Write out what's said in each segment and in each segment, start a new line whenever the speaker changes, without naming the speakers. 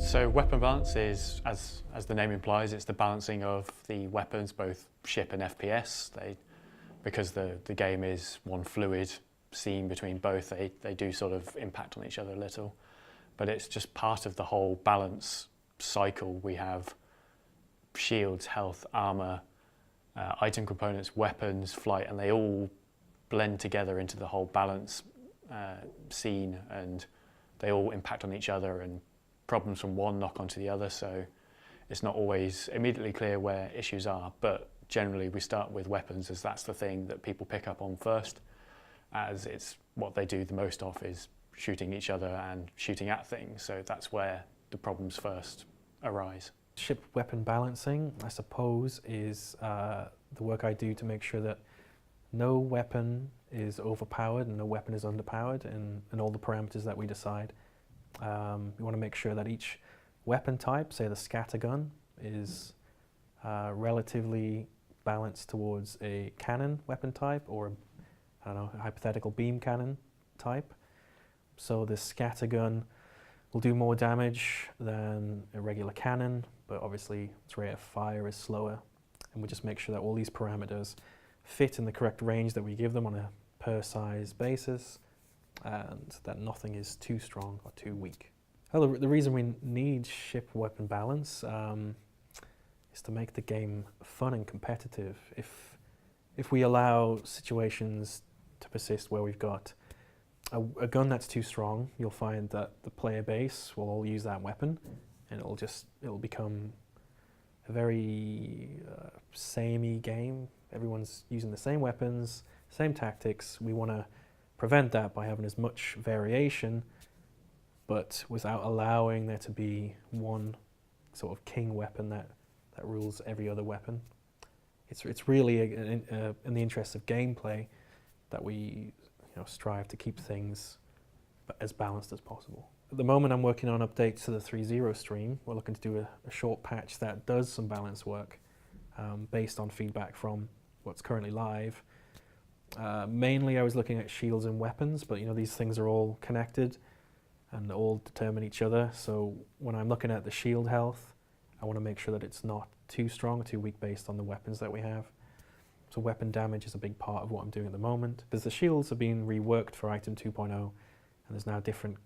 So weapon balance is, as the name implies, it's the balancing of the weapons, both ship and FPS. Because the game is one fluid scene between both, they do sort of impact on each other a little. But it's just part of the whole balance cycle. We have shields, health, armor, item components, weapons, flight, and they all blend together into the whole balance scene, and they all impact on each other, and problems from one knock onto the other, so it's not always immediately clear where issues are, but generally we start with weapons, as that's the thing that people pick up on first, as it's what they do the most of, is shooting each other and shooting at things, so that's where the problems first arise.
Ship weapon balancing, I suppose, is the work I do to make sure that no weapon is overpowered and no weapon is underpowered in all the parameters that we decide. We want to make sure that each weapon type, say the scattergun, is relatively balanced towards a cannon weapon type, or I don't know, a hypothetical beam cannon type. So the scattergun will do more damage than a regular cannon, but obviously its rate of fire is slower. And we just make sure that all these parameters fit in the correct range that we give them on a per size basis, and that nothing is too strong or too weak. Well, the reason we need ship weapon balance is to make the game fun and competitive. If we allow situations to persist where we've got a gun that's too strong, you'll find that the player base will all use that weapon, and it'll become a very samey game. Everyone's using the same weapons, same tactics. We want to prevent that by having as much variation, but without allowing there to be one sort of king weapon that rules every other weapon. It's really in the interest of gameplay that we strive to keep things as balanced as possible. At the moment I'm working on updates to the 3.0 stream. We're looking to do a short patch that does some balance work based on feedback from what's currently live. Mainly I was looking at shields and weapons, but these things are all connected and all determine each other. So when I'm looking at the shield health, I want to make sure that it's not too strong or too weak based on the weapons that we have. So weapon damage is a big part of what I'm doing at the moment, because the shields have been reworked for item 2.0 and there's now different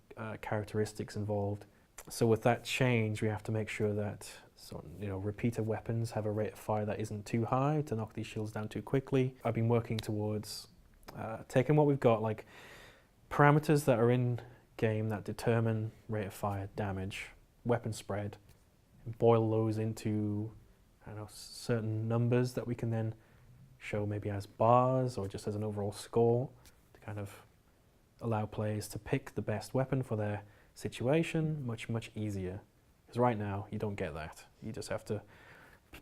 characteristics involved. So with that change, we have to make sure that repeater weapons have a rate of fire that isn't too high to knock these shields down too quickly. I've been working towards taking what we've got, like parameters that are in game that determine rate of fire, damage, weapon spread, and boil those into certain numbers that we can then show maybe as bars or just as an overall score to kind of allow players to pick the best weapon for their situation much easier. Because right now you don't get that. You just have to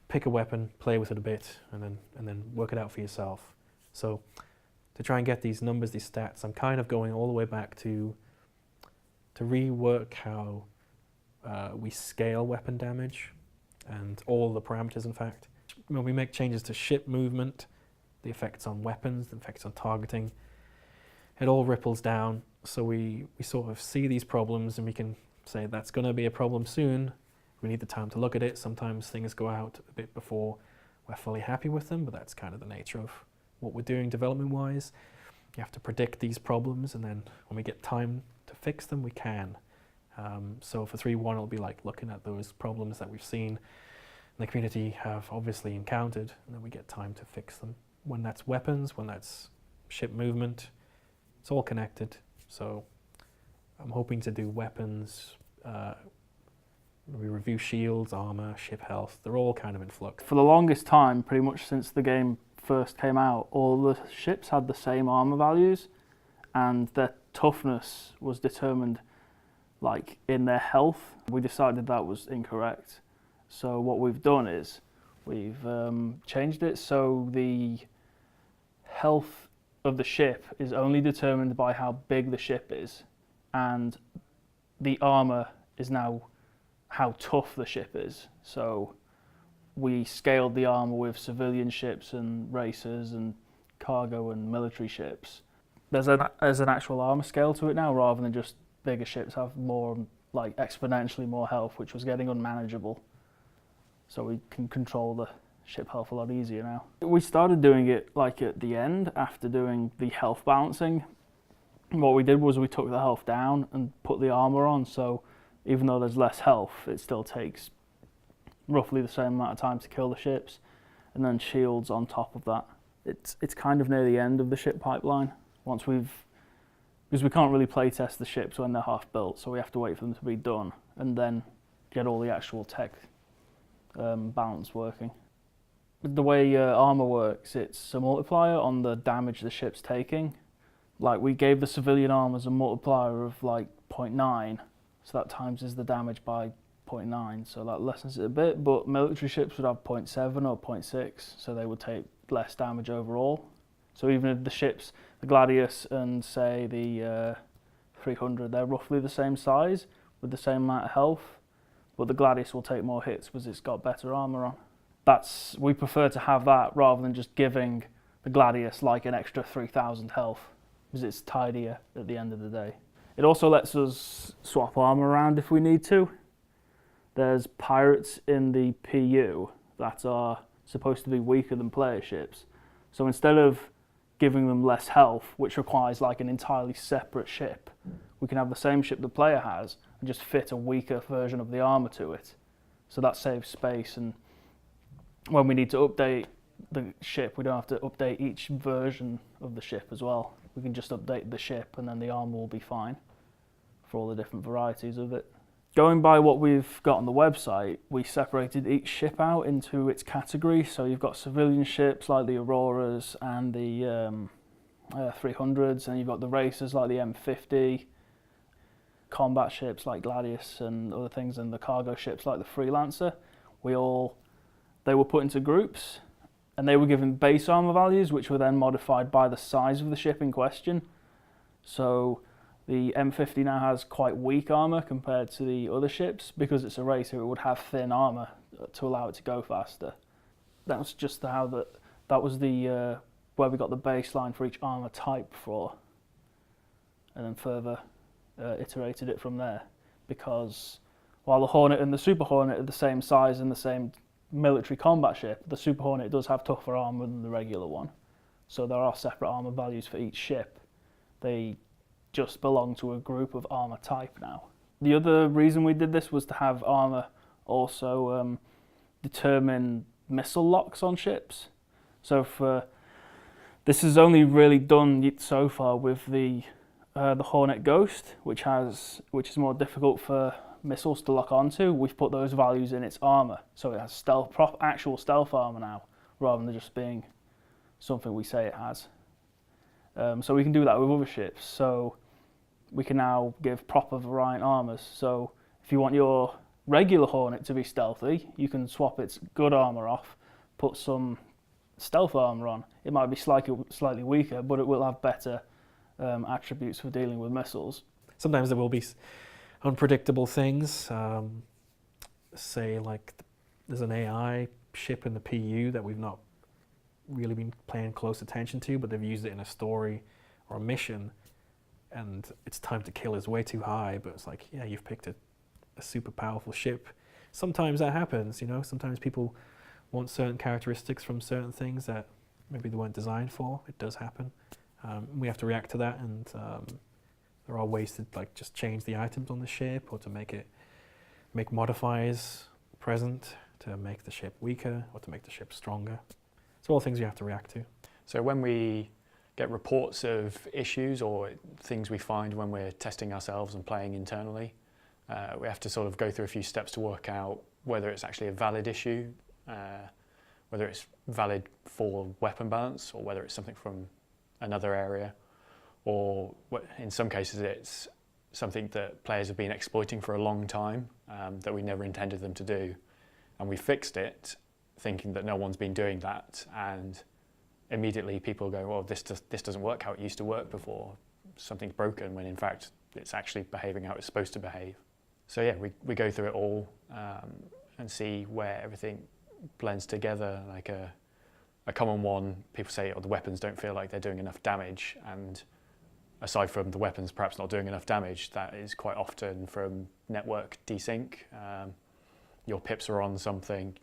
pick a weapon, play with it a bit, and then work it out for yourself. So to try and get these numbers, these stats, I'm kind of going all the way back to rework how we scale weapon damage and all the parameters, in fact. When we make changes to ship movement, the effects on weapons, the effects on targeting, it all ripples down. So we sort of see these problems and we can say that's going to be a problem soon. We need the time to look at it. Sometimes things go out a bit before we're fully happy with them, but that's kind of the nature of what we're doing development-wise. You have to predict these problems, and then when we get time to fix them, we can. So for 3.1, it'll be like looking at those problems that we've seen the community have obviously encountered, and then we get time to fix them. When that's weapons, when that's ship movement, it's all connected. So I'm hoping to do weapons, we review shields, armor, ship health, they're all kind of in flux.
For the longest time, pretty much since the game first came out, all the ships had the same armor values, and their toughness was determined like in their health. We decided that was incorrect. So what we've done is we've changed it so the health of the ship is only determined by how big the ship is, and the armor is now how tough the ship is. So we scaled the armor with civilian ships and racers and cargo and military ships. There's an actual armor scale to it now, rather than just bigger ships have more like exponentially more health, which was getting unmanageable. So we can control the ship health a lot easier now. We started doing it like at the end after doing the health balancing. What we did was we took the health down and put the armor on, so even though there's less health, it still takes roughly the same amount of time to kill the ships, and then shields on top of that. It's kind of near the end of the ship pipeline. Because we can't really play test the ships when they're half built, so we have to wait for them to be done and then get all the actual tech balance working. The way armor works, it's a multiplier on the damage the ship's taking. Like, we gave the civilian armors a multiplier of like 0.9, so that times is the damage by 0.9, so that lessens it a bit, but military ships would have 0.7 or 0.6, so they would take less damage overall. So even if the ships, the Gladius and say the 300, they're roughly the same size with the same amount of health, but the Gladius will take more hits because it's got better armor on. We prefer to have that rather than just giving the Gladius like an extra 3,000 health, because it's tidier at the end of the day. It also lets us swap armor around if we need to. There's pirates in the PU that are supposed to be weaker than player ships. So instead of giving them less health, which requires like an entirely separate ship, we can have the same ship the player has and just fit a weaker version of the armor to it. So that saves space, and when we need to update the ship, we don't have to update each version of the ship as well. We can just update the ship and then the armor will be fine for all the different varieties of it. Going by what we've got on the website, we separated each ship out into its category. So you've got civilian ships like the Auroras and the 300s, and you've got the racers like the M50, combat ships like Gladius and other things, and the cargo ships like the Freelancer. They were put into groups, and they were given base armor values, which were then modified by the size of the ship in question. So the M50 now has quite weak armor compared to the other ships. Because it's a racer, it would have thin armor to allow it to go faster. That was just how that was the where we got the baseline for each armor type for, and then further iterated it from there. Because while the Hornet and the Super Hornet are the same size and the same military combat ship, the Super Hornet does have tougher armor than the regular one. So there are separate armor values for each ship. They just belong to a group of armor type now. The other reason we did this was to have armor also determine missile locks on ships. So this is only really done so far with the Hornet Ghost, which is more difficult for missiles to lock onto. We've put those values in its armor, so it has actual stealth armor now, rather than just being something we say it has. So we can do that with other ships. So we can now give proper variant armors. So if you want your regular Hornet to be stealthy, you can swap its good armor off, put some stealth armor on. It might be slightly weaker, but it will have better attributes for dealing with missiles.
Sometimes there will be unpredictable things. Say like there's an AI ship in the PU that we've not really been paying close attention to, but they've used it in a story or a mission, and its time to kill is way too high, but it's like, yeah, you've picked a super powerful ship. Sometimes that happens, you know, sometimes people want certain characteristics from certain things that maybe they weren't designed for. It does happen. We have to react to that, and there are ways to like just change the items on the ship, or to make modifiers present to make the ship weaker or to make the ship stronger. It's all things you have to react to.
So when we get reports of issues or things we find when we're testing ourselves and playing internally, we have to sort of go through a few steps to work out whether it's actually a valid issue, whether it's valid for weapon balance, or whether it's something from another area, or in some cases it's something that players have been exploiting for a long time that we never intended them to do, and we fixed it thinking that no one's been doing that, and immediately people go, well, this doesn't work how it used to work before, something's broken, when in fact it's actually behaving how it's supposed to behave. So yeah, we go through it all and see where everything blends together. Like a common one, people say, oh, the weapons don't feel like they're doing enough damage, and aside from the weapons perhaps not doing enough damage, that is quite often from network desync. Your pips are on something.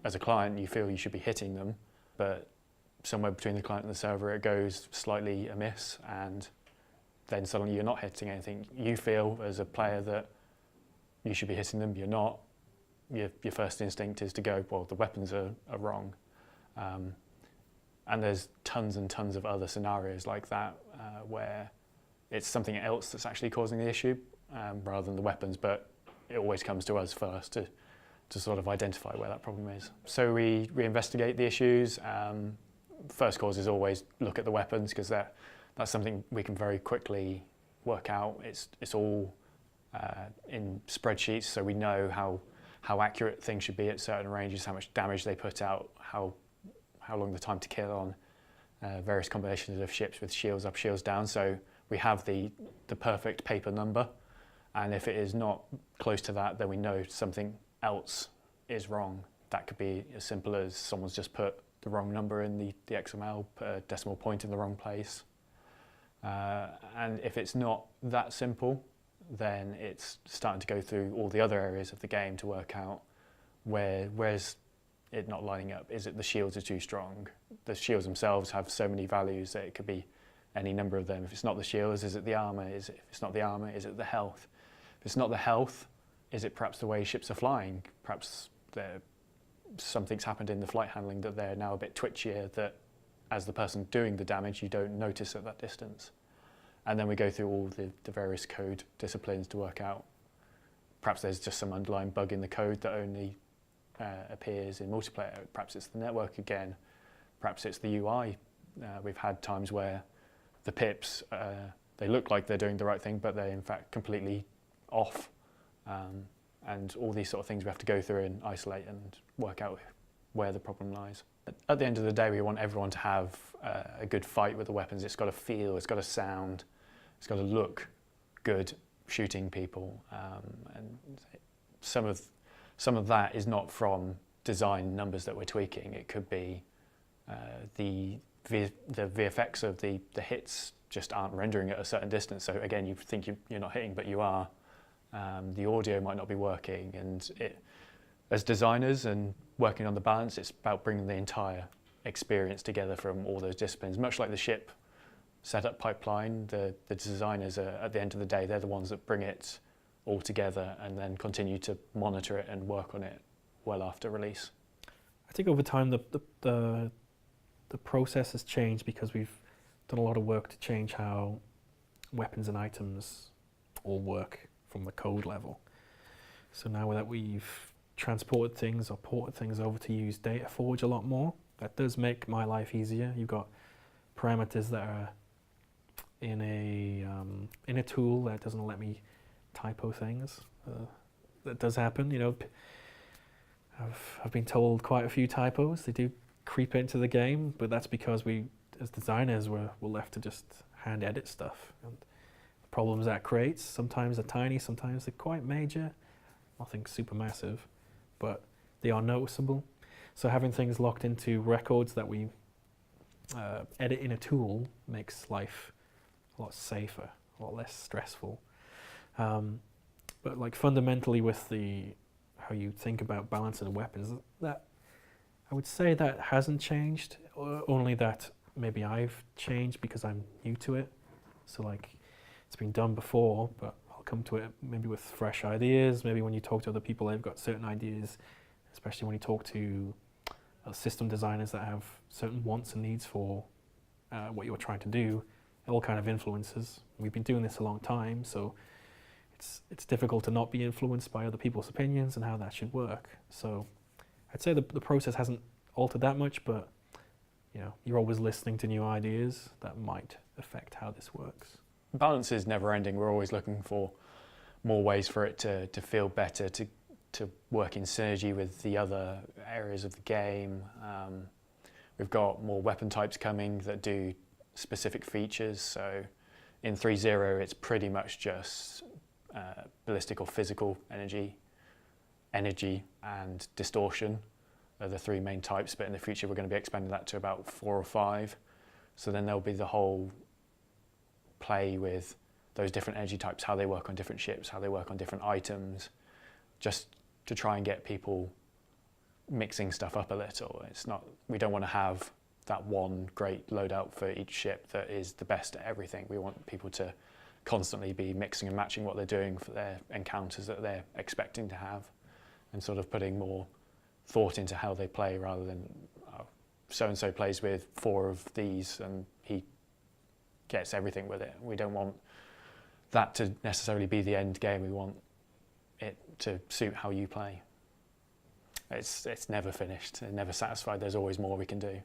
As a client, you feel you should be hitting them, but somewhere between the client and the server, it goes slightly amiss, and then suddenly you're not hitting anything. You feel as a player that you should be hitting them, you're not. Your first instinct is to go, well, the weapons are wrong. And there's tons and tons of other scenarios like that where it's something else that's actually causing the issue rather than the weapons, but it always comes to us first to sort of identify where that problem is. So we investigate the issues. First cause is always look at the weapons, because that's something we can very quickly work out. It's all in spreadsheets, so we know how accurate things should be at certain ranges, how much damage they put out, how long the time to kill on various combinations of ships with shields up, shields down. So we have the perfect paper number, and if it is not close to that, then we know something else is wrong. That could be as simple as someone's just put the wrong number in the XML, put a decimal point in the wrong place. And if it's not that simple, then it's starting to go through all the other areas of the game to work out where's it not lining up. Is it the shields are too strong? The shields themselves have so many values that it could be any number of them. If it's not the shields, is it the armor? If it's not the armor, is it the health? If it's not the health, is it perhaps the way ships are flying? Perhaps something's happened in the flight handling that they're now a bit twitchier, that as the person doing the damage, you don't notice at that distance. And then we go through all the various code disciplines to work out. Perhaps there's just some underlying bug in the code that only appears in multiplayer. Perhaps it's the network again. Perhaps it's the UI. We've had times where the pips, they look like they're doing the right thing, but they're in fact completely off. And all these sort of things we have to go through and isolate and work out where the problem lies. At the end of the day, we want everyone to have a good fight with the weapons. It's got to feel, it's got to sound, it's got to look good shooting people. And some of that is not from design numbers that we're tweaking. It could be the VFX of the hits just aren't rendering at a certain distance. So again, you think you're not hitting, but you are. The audio might not be working, and as designers and working on the balance, it's about bringing the entire experience together from all those disciplines. Much like the ship setup pipeline, the designers are, at the end of the day, they're the ones that bring it all together and then continue to monitor it and work on it well after release.
I think over time the process has changed because we've done a lot of work to change how weapons and items all work from the code level. So now that we've transported things or ported things over to use Data Forge a lot more, that does make my life easier. You've got parameters that are in a tool that doesn't let me typo things. That does happen, you know. I've been told quite a few typos. They do creep into the game, but that's because we, as designers, we're left to just hand edit stuff. And the problems that creates, sometimes are tiny, sometimes they're quite major. Nothing super massive, but they are noticeable. So having things locked into records that we edit in a tool makes life a lot safer, a lot less stressful. But like fundamentally with how you think about balancing weapons, that I would say that hasn't changed, only that maybe I've changed because I'm new to it. So like it's been done before, but I'll come to it maybe with fresh ideas. Maybe when you talk to other people, they've got certain ideas, especially when you talk to system designers that have certain wants and needs for what you're trying to do. It all kind of influences. We've been doing this a long time, so it's difficult to not be influenced by other people's opinions and how that should work. So I'd say the process hasn't altered that much, but you know, you're always listening to new ideas that might affect how this works.
Balance is never ending. We're always looking for more ways for it to feel better, to work in synergy with the other areas of the game. We've got more weapon types coming that do specific features. So in 3.0, it's pretty much just ballistic or physical energy and distortion are the three main types, but in the future we're going to be expanding that to about 4 or 5. So then there'll be the whole play with those different energy types, how they work on different ships, how they work on different items, just to try and get people mixing stuff up a little. It's not, we don't want to have that one great loadout for each ship that is the best at everything. We want people to constantly be mixing and matching what they're doing for their encounters that they're expecting to have, and sort of putting more thought into how they play rather than so-and-so plays with 4 of these and he gets everything with it. We don't want that to necessarily be the end game. We want it to suit how you play. It's never finished, it's never satisfied. There's always more we can do.